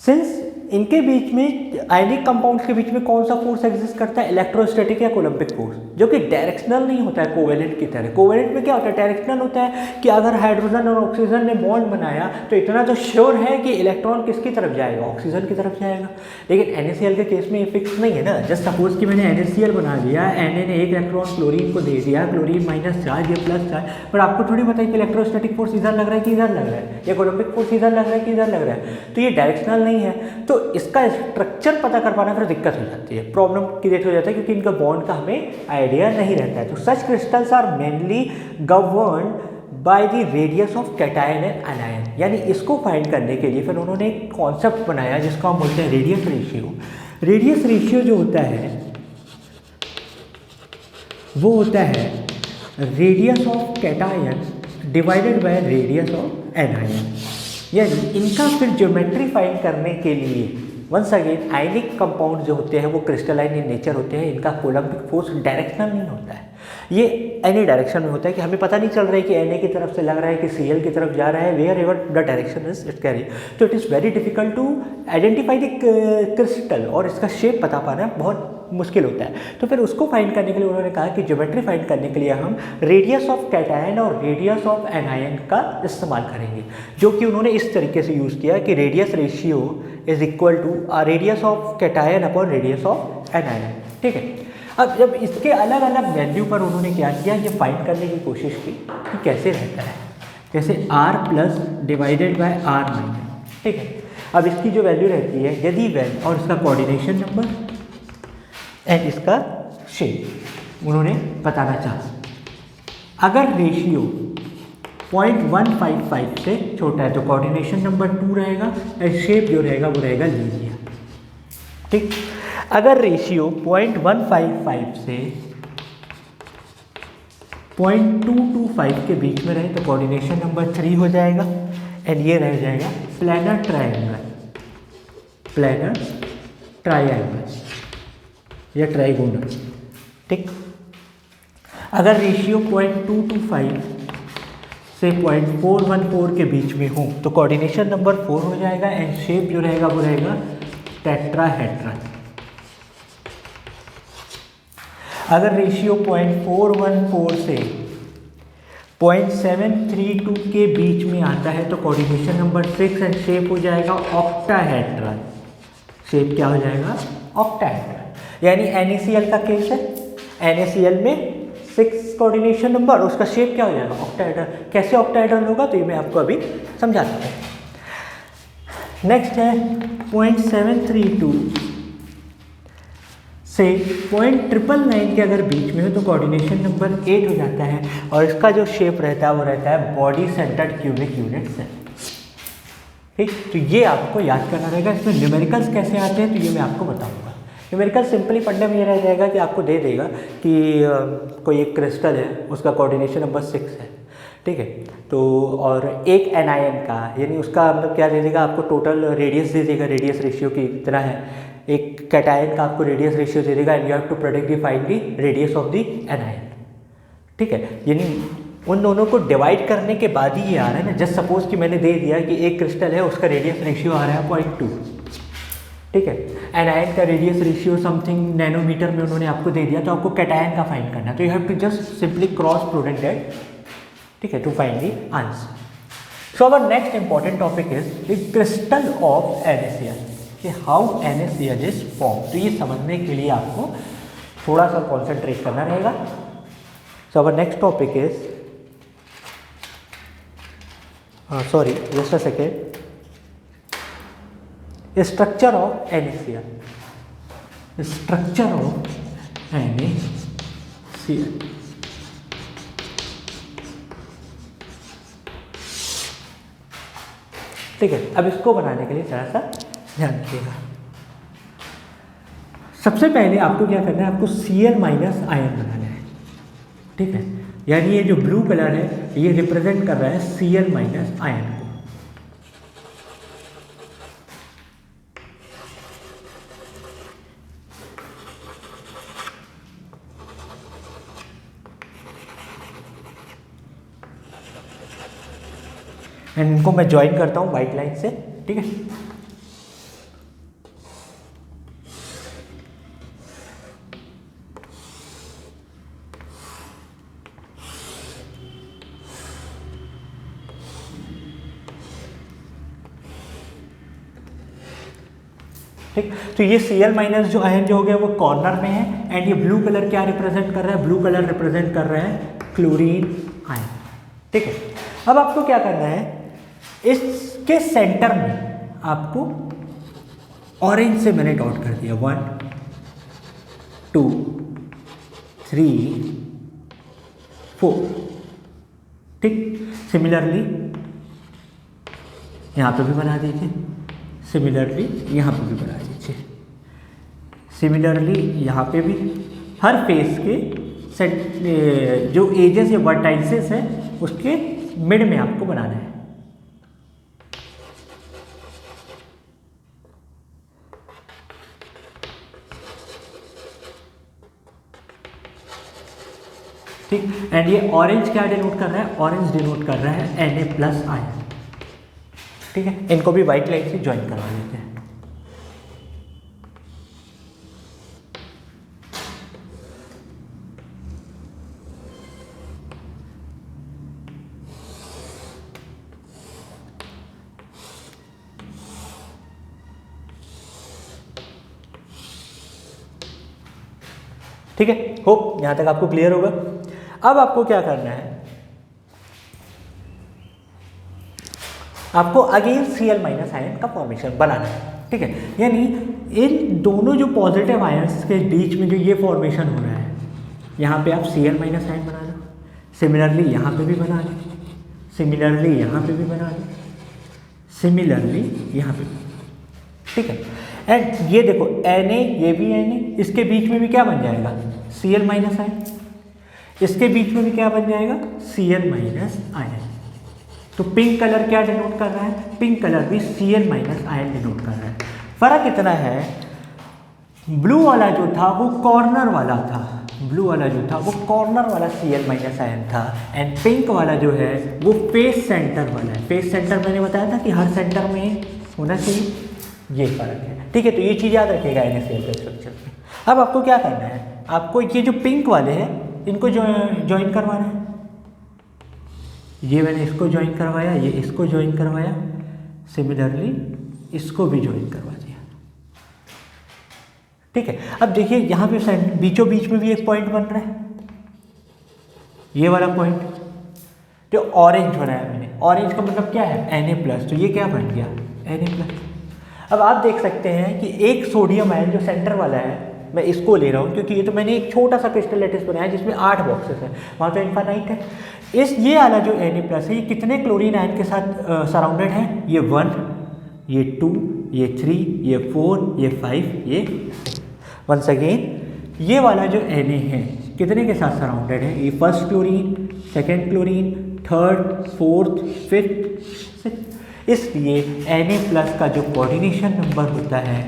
सिंस इनके बीच में आयनिक कंपाउंड्स के बीच में कौन सा फोर्स एग्जिस्ट करता है, इलेक्ट्रोस्टैटिक या कोलम्बिक फोर्स, जो कि डायरेक्शनल नहीं होता है कोवेलेंट की तरह। कोवेलेंट में क्या होता है, डायरेक्शनल होता है कि अगर हाइड्रोजन और ऑक्सीजन ने बॉन्ड बनाया तो इतना तो श्योर है कि इलेक्ट्रॉन किसकी तरफ जाएगा, ऑक्सीजन की तरफ जाएगा। लेकिन NaCl के केस में ये फिक्स नहीं है ना। जस्ट सपोज कि मैंने NaCl बना दिया, Na ने एक इलेक्ट्रॉन क्लोरीन को दे दिया, क्लोरीन माइनस चार्ज या प्लस चार्ज, पर आपको थोड़ी पता है कि इलेक्ट्रोस्टैटिक फोर्स इधर लग रहा है कि इधर लग रहा है, या कोलम्बिक फोर्स इधर लग रहा है कि इधर लग रहा है, तो ये डायरेक्शनल नहीं है। तो इसका स्ट्रक्चर पता कर पाना फिर दिक्कत हो जाती है, प्रॉब्लम क्रिएट हो जाता है, क्योंकि इनका बॉन्ड का हमें आइडिया नहीं रहता है। तो such crystals are mainly governed by the radius of cation and anion. यानी इसको फाइंड करने के लिए फिर उन्होंने एक कॉन्सेप्ट बनाया जिसको हम बोलते हैं रेडियस रेशियो। रेडियस रेशियो जो होता है वो होता है radius of cation divided by radius of anion. यानी इनका फिर ज्योमेट्री फाइंड करने के लिए वंस अगेन आयनिक कंपाउंड जो होते हैं वो क्रिस्टलाइन इन नेचर होते हैं, इनका कोलम्बिक फोर्स डायरेक्शनल नहीं होता है, ये एनी डायरेक्शन में होता है कि हमें पता नहीं चल रहा है कि Na की तरफ से लग रहा है कि Cl की तरफ जा रहा है, wherever the direction is it carry. तो it is very difficult to identify the crystal, और इसका शेप बता पाना बहुत मुश्किल होता है। तो फिर उसको फाइंड करने के लिए उन्होंने कहा कि ज्योमेट्री फाइंड करने के लिए हम रेडियस ऑफ कैटायन और रेडियस ऑफ एनायन का इस्तेमाल करेंगे, जो कि उन्होंने इस तरीके से यूज़ किया कि radius ratio is equal to radius of cation upon radius of anion. ठीक है, अब जब इसके अलग अलग वैल्यू पर उन्होंने क्या किया, ये फाइंड करने की कोशिश की कि कैसे रहता है, जैसे R+ डिवाइडेड बाय R-। ठीक है, अब इसकी जो वैल्यू रहती है यदि वैल्यू और इसका कोऑर्डिनेशन नंबर एंड इसका शेप उन्होंने बताना चाहा। अगर रेशियो 0.155 से छोटा है तो कोऑर्डिनेशन नंबर 2 रहेगा एंड शेप जो रहेगा वो रहेगा लीनियर। ठीक, अगर रेशियो 0.155 से 0.225 के बीच में रहे तो कोऑर्डिनेशन नंबर 3 हो जाएगा एंड ये रह जाएगा प्लैनर ट्रायंगल, प्लैनर ट्रायंगल या ट्राइगोनल। ठीक, अगर रेशियो 0.225 से 0.414 के बीच में हो तो कोऑर्डिनेशन नंबर 4 हो जाएगा एंड शेप जो रहेगा वो रहेगा टेट्राहेड्रन। अगर रेशियो 0.414 से 0.732 के बीच में आता है तो कोऑर्डिनेशन नंबर 6 एंड शेप हो जाएगा ऑक्टाहेड्रन। शेप क्या हो जाएगा, ऑक्टाहेड्रन। यानी NaCl का केस है, NaCl में 6 कोऑर्डिनेशन नंबर, उसका शेप क्या हो जाएगा, ऑक्टाहेड्रन। कैसे ऑक्टाहेड्रन होगा तो ये मैं आपको अभी समझाता हूँ। नेक्स्ट है 0.732 से 0.999 के अगर बीच में हो तो कोऑर्डिनेशन नंबर 8 हो जाता है और इसका जो शेप रहता है वो रहता है body centred cubic unit cell. ठीक, तो ये आपको याद करना रहेगा। इसमें न्यूमेरिकल्स कैसे आते हैं तो ये मैं आपको बताऊंगा न्यूमेरिकल सिंपली पढ़ने में ये रह जाएगा कि आपको दे देगा कि कोई एक क्रिस्टल है, उसका कोऑर्डिनेशन नंबर 6 है, ठीक है। तो और एक एनायन का, यानी उसका मतलब क्या दे देगा आपको, टोटल रेडियस दे देगा, रेडियस रेशियो की इतना है। एक कैटायन का आपको रेडियस रेशियो दे देगा, and you have to predict the find the radius of the anion, ठीक है। यानी उन दोनों को डिवाइड करने के बाद ही ये आ रहा है ना। जस्ट सपोज कि मैंने दे दिया कि एक क्रिस्टल है, उसका रेडियस रेशियो आ रहा है 0.2, ठीक है। एनायन का रेडियस रेशियो समथिंग नैनोमीटर में उन्होंने आपको दे दिया, तो आपको कैटायन का फाइंड करना है, तो you have to just simply cross product that, ठीक है, to find the answer. So our next important topic is the crystal of NaCl, कि हाउ NaCl इज फॉर्म। तो ये समझने के लिए आपको थोड़ा सा कॉन्सेंट्रेट करना रहेगा। So our next topic is sorry, just a second. Structure of NaCl. Structure of NaCl. ठीक है, अब इसको बनाने के लिए थोड़ा सा ध्यान रखिएगा। सबसे पहले आपको क्या करना है, आपको Cl माइनस आयन बनाना है, ठीक है। यानी ये जो ब्लू कलर है ये रिप्रेजेंट कर रहा है Cl माइनस आयन को। एंड इनको मैं ज्वाइन करता हूँ वाइट लाइन से, ठीक है। ठीक, तो ये Cl माइनस जो आयन जो हो गया वो कॉर्नर में है, एंड ये ब्लू कलर क्या रिप्रेजेंट कर रहा है, ब्लू कलर रिप्रेजेंट कर रहा है क्लोरीन आयन, ठीक है। अब आपको क्या करना है, इसके सेंटर में आपको ऑरेंज से मैंने डॉट कर दिया 1 2 3 4, ठीक। सिमिलरली यहाँ पे भी बना दीजिए, सिमिलरली यहाँ पे भी बना दीजिए, सिमिलरली यहाँ पे भी। हर फेस के जो एजेस या वर्टाइसेस है उसके मिड में आपको बनाना है, ठीक। एंड ये ऑरेंज क्या डिनोट कर रहा है, ऑरेंज डिनोट कर रहा है Na प्लस आयन, ठीक है। इनको भी व्हाइट लाइन से ज्वाइन करवा लेते हैं। ठीक है, होप यहां तक आपको क्लियर होगा। अब आपको क्या करना है, आपको अगेन Cl माइनस आयन का फॉर्मेशन बनाना है, ठीक है। यानी इन दोनों जो पॉजिटिव आयंस के बीच में जो ये फॉर्मेशन हो रहा है, यहाँ पे आप Cl माइनस आयन बना लो, सिमिलरली यहाँ पे भी बना लो, सिमिलरली यहाँ पे भी बना लो, सिमिलरली यहाँ पे, ठीक है। एंड ये देखो Na, ये भी Na, इसके बीच में भी क्या बन जाएगा, Cl माइनस आयन, इसके बीच में भी क्या बन जाएगा, Cl माइनस आयन। तो पिंक कलर क्या डिनोट कर रहा है, पिंक कलर भी Cl माइनस आयन डिनोट कर रहा है। फर्क इतना है, ब्लू वाला जो था वो कॉर्नर वाला था, ब्लू वाला जो था वो कॉर्नर वाला Cl माइनस आयन था, एंड पिंक वाला जो है वो फेस सेंटर वाला है। फेस सेंटर मैंने बताया था कि हर सेंटर में होना चाहिए, ये फर्क है, ठीक है। तो ये चीज़ याद रखिएगा NaCl के स्ट्रक्चर में। अब आपको क्या करना है, आपको ये जो पिंक वाले हैं इनको ज्वाइन करवाना है। ये मैंने इसको ज्वाइन करवाया, ये इसको ज्वाइन करवाया, सिमिलरली इसको भी ज्वाइन करवा दिया, ठीक है। अब देखिए यहाँ पे बीचों बीच में भी एक पॉइंट बन रहा है, ये वाला पॉइंट जो ऑरेंज बनाया मैंने, ऑरेंज का मतलब क्या है, Na प्लस, तो ये क्या बन गया, Na प्लस। अब आप देख सकते हैं कि एक सोडियम आयन जो सेंटर वाला है, मैं इसको ले रहा हूँ क्योंकि ये तो मैंने एक छोटा सा क्रिस्टल लैटिस बनाया जिसमें 8 बॉक्सेस हैं, वहाँ तो इनफाइनाइट है। ये वाला जो Na प्लस है ये कितने क्लोरीन आयन के साथ सराउंडेड है, ये 1, ये 2, ये 3, ये 4, ये 5, ये 6। वंस अगेन ये वाला जो Na है कितने के साथ सराउंडेड है, ये first chlorine, second chlorine, third, fourth, fifth, sixth. इसलिए Na+ का जो कोऑर्डिनेशन नंबर होता है,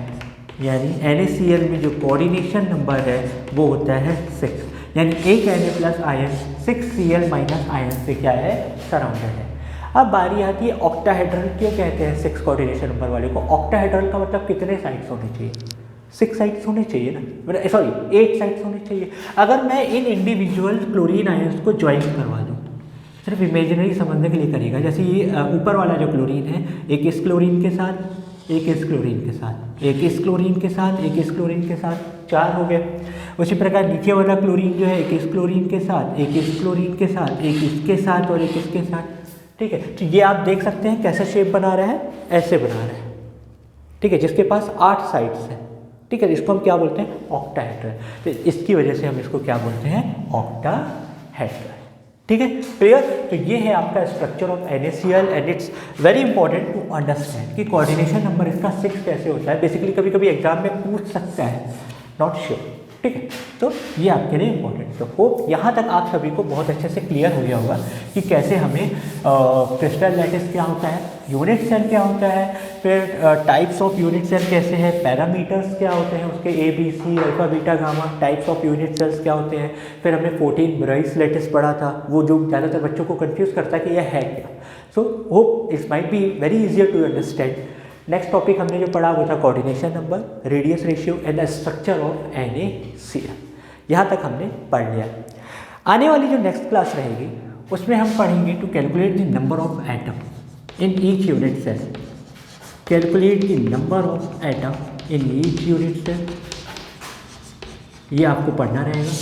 यानी NaCl में जो कोऑर्डिनेशन नंबर है वो होता है 6, यानी एक Na+ आयन 6Cl- आयन से क्या है, सराउंडेड है। अब बारी आती है ऑक्टाहेड्रल। क्यों कहते हैं 6 कोऑर्डिनेशन नंबर वाले को? ऑक्टाहेड्रल का मतलब कितने साइड्स होने चाहिए? 6 साइड्स होने चाहिए ना, सॉरी 8 साइड्स होने चाहिए। अगर मैं इन इंडिविजुअल क्लोरीन आयन्स को ज्वाइन करवा दूँ, सिर्फ इमेजिनरी समझने के लिए करेगा, जैसे ये ऊपर वाला जो क्लोरीन है, एक इस क्लोरीन के साथ, एक इस क्लोरीन के साथ, एक इस क्लोरीन के साथ, एक इस क्लोरीन के साथ, 4 हो गए। उसी प्रकार नीचे वाला क्लोरीन जो है, एक इस क्लोरीन के साथ, एक इस क्लोरीन के साथ, एक इसके साथ और एक इसके साथ। ठीक है, तो ये आप देख सकते हैं कैसा शेप बना रहा है, ऐसे बना रहा है। ठीक है, जिसके पास 8 साइड्स हैं। ठीक है, इसको हम क्या बोलते हैं? ऑक्टाहेड्रल। तो इसकी वजह से हम इसको क्या बोलते हैं? ऑक्टाहेड्रल। ठीक है, क्लियर? तो ये है आपका structure of NaCl and it's very important to understand कि कोऑर्डिनेशन नंबर इसका 6 कैसे होता है। बेसिकली कभी कभी एग्जाम में पूछ सकता है, नॉट श्योर। ठीक है, तो ये आपके लिए इंपॉर्टेंट। तो होप यहाँ तक आप सभी को बहुत अच्छे से क्लियर हो गया होगा कि कैसे हमें क्रिस्टल लैटिस क्या होता है, यूनिट सेल क्या होता है, फिर टाइप्स ऑफ यूनिट सेल कैसे हैं, पैरामीटर्स क्या होते हैं उसके, ABC, alpha, beta, gamma, types of unit cells क्या होते हैं। फिर हमने 14 ब्राइस लैटिस पढ़ा था, वो जो ज़्यादातर बच्चों को कन्फ्यूज़ करता है कि यह है क्या। So hope it's might be very easier to understand. Next topic हमने जो पढ़ा वो था coordination number, radius ratio and the structure of NaCl। यहाँ तक हमने पढ़ लिया। आने वाली जो नेक्स्ट क्लास रहेगी उसमें हम पढ़ेंगे to calculate the number of atom in each unit cell. Calculate the number of atom in each unit cell, ये आपको पढ़ना रहेगा।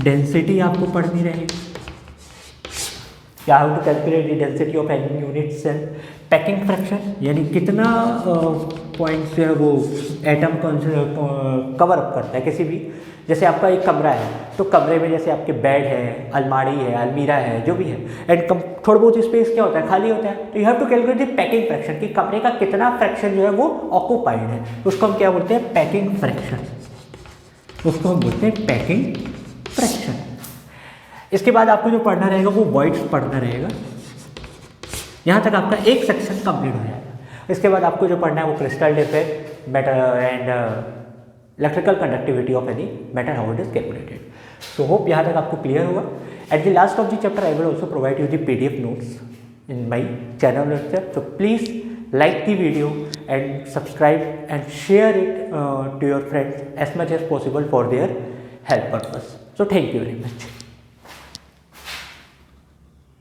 डेंसिटी आपको पढ़नी रहेगी, how to calculate the density of any unit cell. Packing fraction, यानी कितना point से वो एटम को कवर अप करता है किसी भी, जैसे आपका एक कमरा है तो कमरे में जैसे आपके बेड है, अलमारी है, अलमीरा है, जो भी है, एंड थोड़ा बहुत स्पेस क्या होता है, खाली होता है। तो you have to calculate the packing fraction कि कमरे का कितना फ्रैक्शन जो है वो ऑक्यूपाइड है, उसको हम क्या बोलते हैं? Packing fraction. उसको हम बोलते हैं पैकिंग फ्रैक्शन। इसके बाद आपको जो पढ़ना रहेगा वो वॉइड्स पढ़ना रहेगा। यहाँ तक आपका एक सेक्शन कंप्लीट हो जाएगा। इसके बाद आपको जो पढ़ना है वो crystal defect, metal and electrical conductivity of any metal, how it is calculated. So hope यहाँ तक आपको क्लियर होगा। At the last of the chapter I will also provide you the PDF notes in my channel lecture. So please like the video and subscribe and share it to your friends as much as possible for their help purpose. So thank you very much.